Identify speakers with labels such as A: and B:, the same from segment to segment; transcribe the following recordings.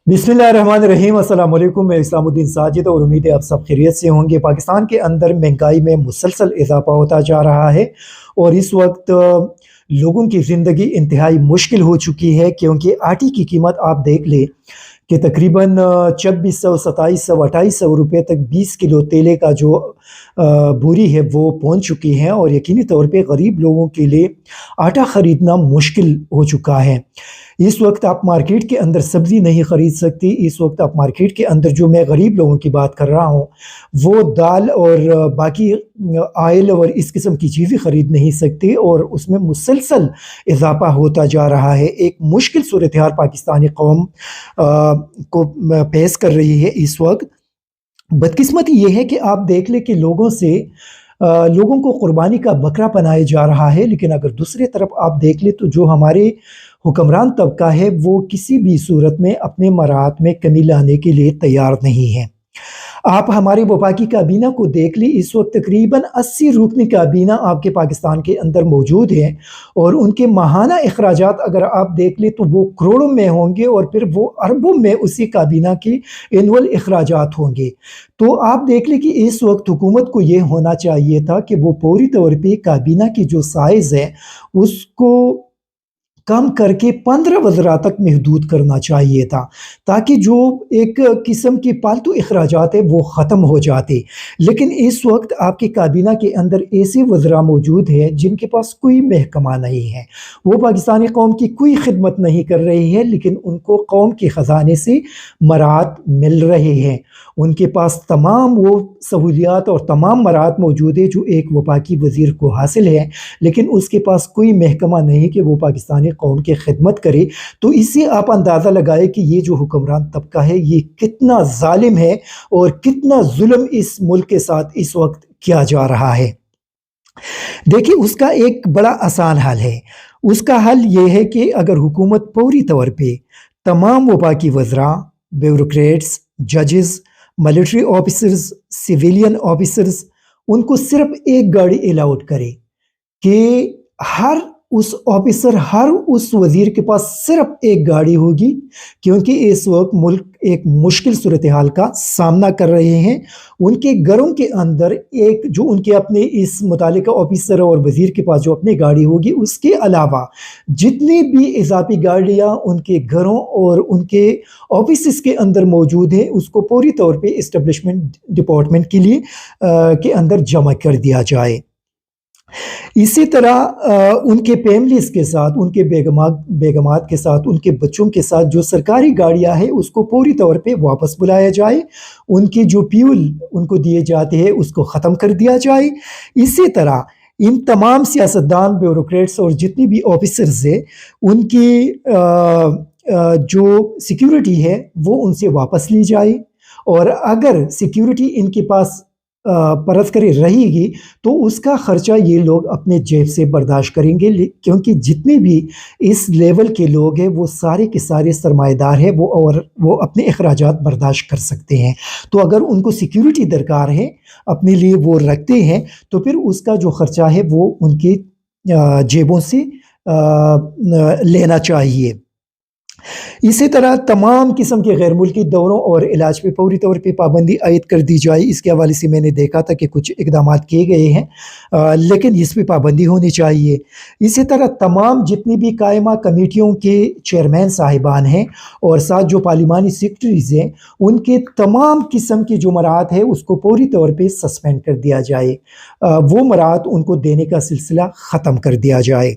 A: बिस्मिल्लाहिर्रहमानिर्रहीम। अस्सलाम वालेकुम। मैं इस्लामुद्दीन साजिद और उम्मीद है आप सब खैरियत से होंगे। पाकिस्तान के अंदर महंगाई में मुसलसल इजाफा होता जा रहा है और इस वक्त लोगों की ज़िंदगी इंतहाई मुश्किल हो चुकी है, क्योंकि आटे की कीमत आप देख लें कि तकरीबन 2600, 2700, 2800 रुपये तक 20 किलो तेले का जो बोरी है वो पहुंच चुकी है और यकीनी तौर पे गरीब लोगों के लिए आटा ख़रीदना मुश्किल हो चुका है। इस वक्त आप मार्केट के अंदर सब्ज़ी नहीं ख़रीद सकती। इस वक्त आप मार्केट के अंदर, जो मैं गरीब लोगों की बात कर रहा हूँ, वो दाल और बाकी आयल और इस किस्म की चीज़ें ख़रीद नहीं सकती और उसमें मुसलसल इजाफा होता जा रहा है। एक मुश्किल सूरत हाल पाकिस्तानी कौम को पेश कर रही है इस वक्त। बदकिस्मती ये है कि आप देख लें कि लोगों को कुर्बानी का बकरा बनाया जा रहा है, लेकिन अगर दूसरी तरफ आप देख लें तो जो हमारे हुक्मरान तबका है वो किसी भी सूरत में अपने मराहत में कमी लाने के लिए तैयार नहीं है। आप हमारी वफाकी काबीना को देख ली, इस वक्त तकरीबन 80 रुकनी काबीना आपके पाकिस्तान के अंदर मौजूद हैं और उनके माहाना अखराजात अगर आप देख लें तो वो करोड़ों में होंगे और फिर वो अरबों में उसी काबीना के एनुअल अखराजात होंगे। तो आप देख लें कि इस वक्त हुकूमत को ये होना चाहिए था कि वो पूरी तौर पे काबीना की जो साइज़ है उसको कम करके 15 वज़रा तक महदूद करना चाहिए था, ताकि जो एक किस्म के पालतू अखराजात है वो ख़त्म हो जाते। लेकिन इस वक्त आपकी काबीना के अंदर ऐसे वज़रा मौजूद हैं जिनके पास कोई महकमा नहीं है, वो पाकिस्तानी कौम की कोई खिदमत नहीं कर रही है, लेकिन उनको कौम के ख़जाने से मराहत मिल रहे हैं। उनके पास तमाम वो सहूलियात और तमाम मराहत मौजूद है जो एक वफाकी वज़ीर को हासिल है, लेकिन उसके पास कोई महकमा नहीं कि वो पाकिस्तानी कौम की खिदमत करे। तो इससे आप अंदाज़ा लगाए कि ये जो हुक्मरान तबका है ये कितना जालिम है और कितना जुल्म इस मुल्क के साथ इस वक्त किया जा रहा है। देखिए, उसका एक बड़ा आसान हल है। उसका हल ये है कि अगर हुकूमत पूरी तौर पे तमाम वफाकी वज़रा, ब्यूरोक्रेट्स, जजेस, मिलिट्री ऑफिसर्स, सिविलियन ऑफिसर्स, उनको सिर्फ एक गाड़ी अलाउड करे कि हर उस ऑफिसर, हर उस वज़ीर के पास सिर्फ एक गाड़ी होगी, क्योंकि इस वक्त मुल्क एक मुश्किल सूरत हाल का सामना कर रहे हैं। उनके घरों के अंदर एक जो उनके अपने इस मुतालिका ऑफिसर और वज़ीर के पास जो अपनी गाड़ी होगी, उसके अलावा जितनी भी इजाफी गाड़ियाँ उनके घरों और उनके ऑफिस के अंदर मौजूद हैं, उसको पूरी तौर पे इस्टेब्लिशमेंट डिपार्टमेंट के लिए के अंदर जमा कर दिया जाए। इसी तरह उनके फैमिलीज़ के साथ, उनके बेगमात के साथ, उनके बच्चों के साथ जो सरकारी गाड़ियाँ हैं उसको पूरी तौर पे वापस बुलाया जाए। उनके जो फ्यूल उनको दिए जाते हैं उसको ख़त्म कर दिया जाए। इसी तरह इन तमाम सियासतदान, ब्यूरोक्रेट्स और जितनी भी ऑफिसर्स हैं उनकी जो सिक्योरिटी है वो उनसे वापस ली जाए और अगर सिक्योरिटी इनके पास परत करे रहेगी तो उसका ख़र्चा ये लोग अपने जेब से बर्दाश्त करेंगे, क्योंकि जितने भी इस लेवल के लोग हैं वो सारे के सारे सरमाएदार हैं, वो अपने अखराजात बर्दाश्त कर सकते हैं। तो अगर उनको सिक्योरिटी दरकार है, अपने लिए वो रखते हैं, तो फिर उसका जो ख़र्चा है वो उनकी जेबों से लेना चाहिए। इसी तरह तमाम किस्म के गैर मुल्की दौरों और इलाज पे पूरी तौर पे पाबंदी आयद कर दी जाए। इसके हवाले से मैंने देखा था कि कुछ इकदाम किए गए हैं, लेकिन इस पे पाबंदी होनी चाहिए। इसी तरह तमाम जितनी भी कायमा कमेटियों के चेयरमैन साहिबान हैं और साथ जो पार्लिमानी सेक्रेटरीज़ हैं, उनके तमाम किस्म की जो मराहत है उसको पूरी तौर पे सस्पेंड कर दिया जाए। वो मराहत उनको देने का सिलसिला ख़त्म कर दिया जाए।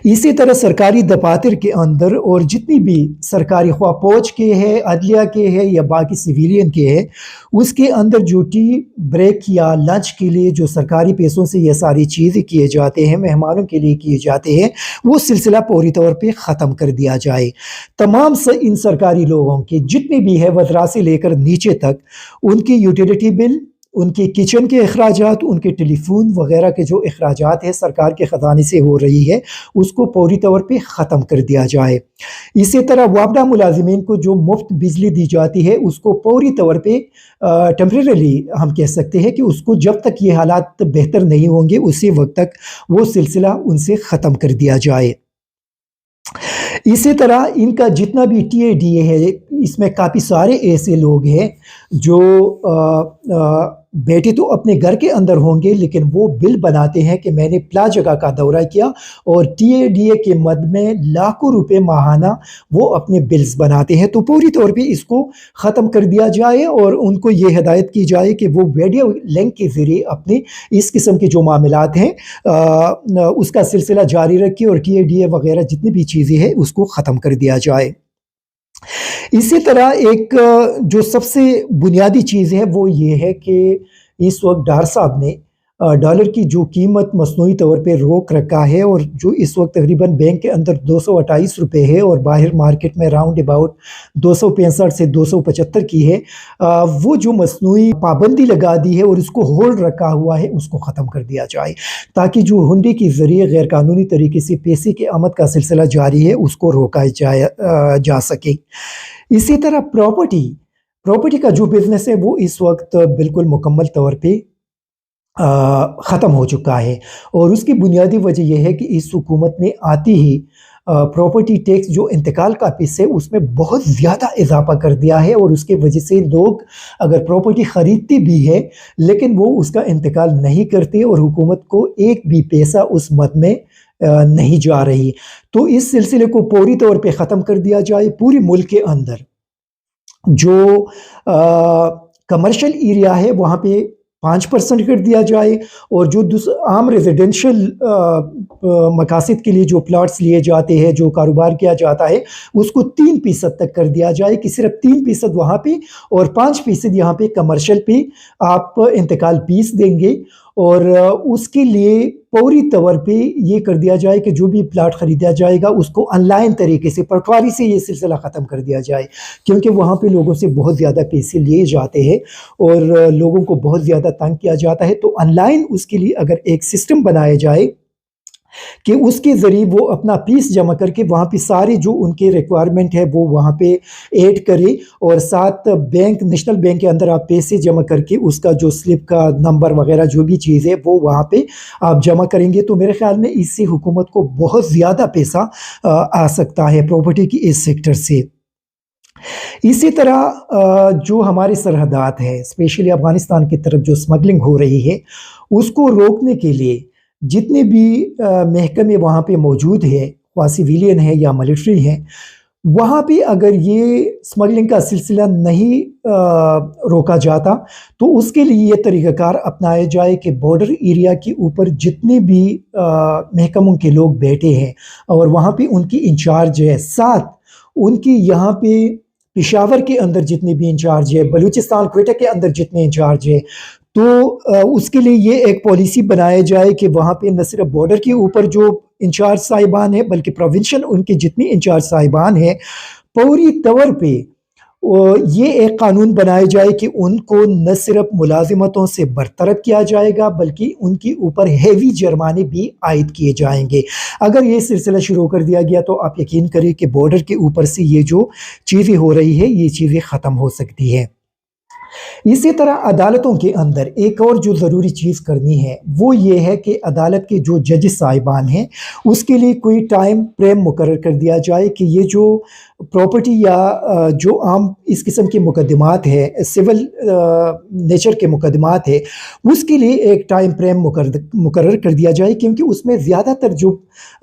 A: इसी तरह सरकारी दफातर के अंदर और जितनी भी सरकारी ख्वाह फौज के है, अदलिया के है या बाकी सिविलियन के है, उसके अंदर जो टी ब्रेक या लंच के लिए जो सरकारी पैसों से ये सारी चीज़ें किए जाते हैं, मेहमानों के लिए किए जाते हैं, वो सिलसिला पूरी तौर पे ख़त्म कर दिया जाए। तमाम इन सरकारी लोगों के जितने भी है, वज़रा से लेकर नीचे तक, उनकी यूटिलिटी बिल, उनके किचन के अखराजात, उनके टेलीफोन वगैरह के जो अखराजात है सरकार के ख़जाने से हो रही है, उसको पूरी तौर पे ख़त्म कर दिया जाए। इसी तरह वापडा मुलाजिमीन को जो मुफ्त बिजली दी जाती है उसको पूरी तौर पे टेम्परेरी हम कह सकते हैं कि उसको जब तक ये हालात बेहतर नहीं होंगे उसी वक्त तक वो सिलसिला उनसे ख़त्म कर दिया जाए। इसी तरह इनका जितना भी टीएडीए है, इसमें काफ़ी सारे ऐसे लोग हैं जो बैठे तो अपने घर के अंदर होंगे, लेकिन वो बिल बनाते हैं कि मैंने प्ला जगह का दौरा किया, और टीएडीए के मद में लाखों रुपए माहाना वो अपने बिल्स बनाते हैं। तो पूरी तौर पे इसको ख़त्म कर दिया जाए और उनको ये हिदायत की जाए कि वो वीडियो लिंक के ज़रिए अपने इस किस्म के जो मामलात हैं उसका सिलसिला जारी रखिए, और टीएडीए वगैरह जितनी भी चीज़ें हैं उसको ख़त्म कर दिया जाए। इसी तरह एक जो सबसे बुनियादी चीज़ है वो ये है कि इस वक्त डार साहब ने डॉलर की जो कीमत मसनूई तौर पे रोक रखा है, और जो इस वक्त तकरीबन बैंक के अंदर 228 रुपये है और बाहर मार्केट में राउंड अबाउट 265 से 275 की है, वो जो मसनूई पाबंदी लगा दी है और उसको होल्ड रखा हुआ है उसको ख़त्म कर दिया जाए, ताकि जो हुंडी के ज़रिए गैर कानूनी तरीके से पैसे के आमद का सिलसिला जारी है उसको रोका जा सके। इसी तरह प्रॉपर्टी का जो बिज़नेस है वो इस वक्त बिल्कुल मुकम्मल तौर पे ख़त्म हो चुका है, और उसकी बुनियादी वजह यह है कि इस हुकूमत ने आते ही प्रॉपर्टी टैक्स जो इंतकाल का पैसा है उसमें बहुत ज़्यादा इजाफा कर दिया है, और उसके वजह से लोग अगर प्रॉपर्टी ख़रीदते भी है लेकिन वो उसका इंतकाल नहीं करते, और हुकूमत को एक भी पैसा उस मद में नहीं जा रही। तो इस सिलसिले को पूरी तौर पे ख़त्म कर दिया जाए। पूरे मुल्क के अंदर जो कमर्शियल एरिया है वहाँ पे 5% कर दिया जाए, और जो आम रेजिडेंशियल मकासद के लिए जो प्लाट्स लिए जाते हैं, जो कारोबार किया जाता है, उसको 3% तक कर दिया जाए कि सिर्फ 3% वहाँ पे और 5% यहाँ पे कमर्शियल पे आप इंतकाल फीस देंगे। और उसके लिए पूरी तौर पे ये कर दिया जाए कि जो भी प्लाट ख़रीदा जाएगा उसको ऑनलाइन तरीके से पटवारी से ये सिलसिला ख़त्म कर दिया जाए, क्योंकि वहाँ पे लोगों से बहुत ज़्यादा पैसे लिए जाते हैं और लोगों को बहुत ज़्यादा तंग किया जाता है। तो ऑनलाइन उसके लिए अगर एक सिस्टम बनाया जाए कि उसके ज़रिए वो अपना फीस जमा करके वहाँ पे सारे जो उनके रिक्वायरमेंट है वो वहाँ पे ऐड करे, और साथ बैंक नेशनल बैंक के अंदर आप पैसे जमा करके उसका जो स्लिप का नंबर वगैरह जो भी चीज़ है वो वहाँ पे आप जमा करेंगे, तो मेरे ख्याल में इससे हुकूमत को बहुत ज़्यादा पैसा आ सकता है प्रॉपर्टी की इस सेक्टर से। इसी तरह जो हमारी सरहदात है, स्पेशली अफ़गानिस्तान की तरफ जो स्मगलिंग हो रही है उसको रोकने के लिए जितने भी महकमे वहाँ पे मौजूद है, ख्वाह सिविलियन है या मिलिट्री है, वहाँ पे अगर ये स्मगलिंग का सिलसिला नहीं रोका जाता तो उसके लिए ये तरीक़ाकार अपनाया जाए कि बॉर्डर एरिया के ऊपर जितने भी महकमों के लोग बैठे हैं और वहाँ पे उनकी इंचार्ज है, साथ उनकी यहाँ पे पेशावर के अंदर जितने भी इंचार्ज है, बलूचिस्तान क्वेटा के अंदर जितने इंचार्ज है, तो उसके लिए ये एक पॉलिसी बनाया जाए कि वहाँ पे न सिर्फ बॉर्डर के ऊपर जो इंचार्ज साहिबान है बल्कि प्रोविंशियल उनके जितने इंचार्ज साहिबान हैं पूरी तौर पे ये एक कानून बनाया जाए कि उनको न सिर्फ मुलाजिमतों से बरतरफ किया जाएगा बल्कि उनके ऊपर हेवी जुर्माने भी आयद किए जाएंगे। अगर ये सिलसिला शुरू कर दिया गया तो आप यकीन करिए कि बॉर्डर के ऊपर से ये जो चीज़ें हो रही है ये चीज़ें ख़त्म हो सकती है। इसी तरह अदालतों के अंदर एक और जो ज़रूरी चीज़ करनी है वो ये है कि अदालत के जो जज साहिबान हैं उसके लिए कोई टाइम फ्रेम मुकर्रर कर दिया जाए कि ये जो प्रॉपर्टी या जो आम इस किस्म के मुकदमात है, सिविल नेचर के मुकदमात है, उसके लिए एक टाइम फ्रेम मुकर्रर कर दिया जाए, क्योंकि उसमें ज़्यादातर जो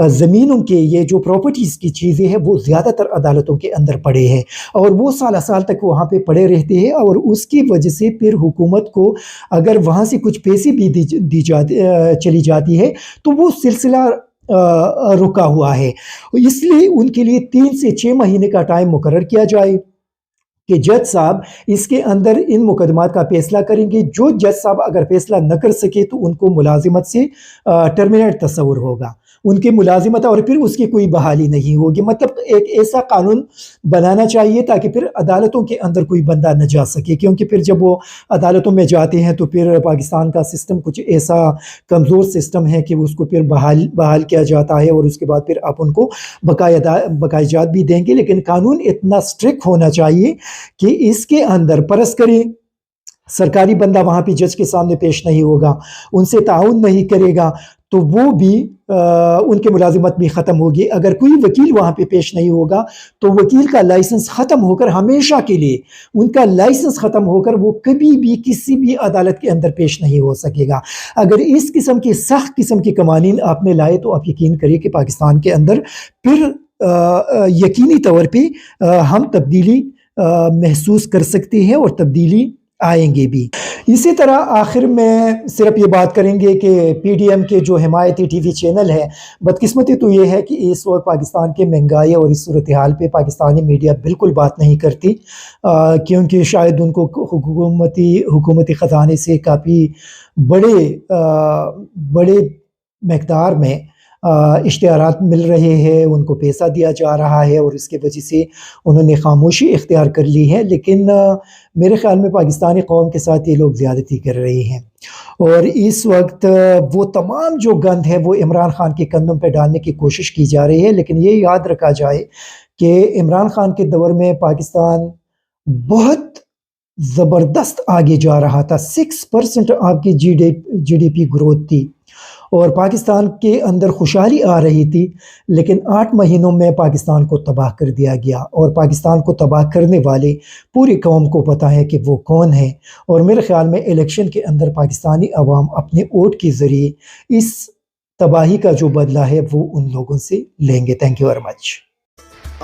A: ज़मीनों के ये जो प्रॉपर्टीज़ की चीज़ें हैं वो ज़्यादातर अदालतों के अंदर पड़े हैं और वो साल साल तक वहाँ पे पड़े रहते हैं, और उसकी वजह से फिर हुकूमत को अगर वहाँ से कुछ पैसे भी चली जाती है तो वो सिलसिला रुका हुआ है। इसलिए उनके लिए 3 से 6 महीने का टाइम मुकर्रर किया जाए कि जज साहब इसके अंदर इन मुकदमात का फैसला करेंगे। जो जज साहब अगर फैसला न कर सके तो उनको मुलाजिमत से टर्मिनेट तस्वुर होगा, उनकी मुलाजिमत, और फिर उसकी कोई बहाली नहीं होगी। मतलब एक ऐसा कानून बनाना चाहिए ताकि फिर अदालतों के अंदर कोई बंदा न जा सके, क्योंकि फिर जब वो अदालतों में जाते हैं तो फिर पाकिस्तान का सिस्टम कुछ ऐसा कमज़ोर सिस्टम है कि उसको फिर बहाल किया जाता है और उसके बाद फिर आप उनको बकायजात भी देंगे। लेकिन कानून इतना स्ट्रिक्ट होना चाहिए कि इसके अंदर परस करें सरकारी बंदा वहाँ पे जज के सामने पेश नहीं होगा, उनसे ताउन नहीं करेगा, तो वो भी उनकी मुलाजिमत भी ख़त्म होगी। अगर कोई वकील वहाँ पे पेश नहीं होगा तो वकील का लाइसेंस ख़त्म होकर हमेशा के लिए उनका लाइसेंस ख़त्म होकर वो कभी भी किसी भी अदालत के अंदर पेश नहीं हो सकेगा। अगर इस किस्म की सख्त किस्म की कवानीन आपने लाए तो आप यकीन करिए कि पाकिस्तान के अंदर फिर यकीनी तौर पे हम तब्दीली महसूस कर सकते हैं और तब्दीली आएंगे भी। इसी तरह आखिर में सिर्फ ये बात करेंगे कि पीडीएम के जो हिमायती टीवी चैनल है, बदकिस्मती तो ये है कि इस वक्त पाकिस्तान के महंगाई और इस सूरत हाल पे पाकिस्तानी मीडिया बिल्कुल बात नहीं करती, क्योंकि शायद उनको हुकूमती ख़जाने से काफ़ी बड़े मकदार में इश्तिहारात मिल रहे हैं, उनको पैसा दिया जा रहा है और इसके वजह से उन्होंने खामोशी इख्तियार कर ली है। लेकिन मेरे ख़्याल में पाकिस्तानी कौम के साथ ये लोग ज़्यादती कर रहे हैं और इस वक्त वो तमाम जो गंद है वो इमरान खान के कंधों पे डालने की कोशिश की जा रही है। लेकिन ये याद रखा जाए कि इमरान खान के दौर में पाकिस्तान बहुत ज़बरदस्त आगे जा रहा था, 6% आपकी GDP ग्रोथ थी और पाकिस्तान के अंदर खुशहाली आ रही थी। लेकिन 8 महीनों में पाकिस्तान को तबाह कर दिया गया और पाकिस्तान को तबाह करने वाले पूरी कौम को पता है कि वो कौन है। और मेरे ख्याल में इलेक्शन के अंदर पाकिस्तानी अवाम अपने वोट के ज़रिए इस तबाही का जो बदला है वो उन लोगों से लेंगे। Thank you very much.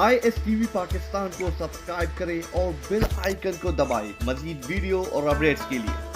B: ISTV Pakistan को सब्सक्राइब करें और बेल आइकन को दबाएं मज़ीद वीडियो और अपडेट्स के लिए।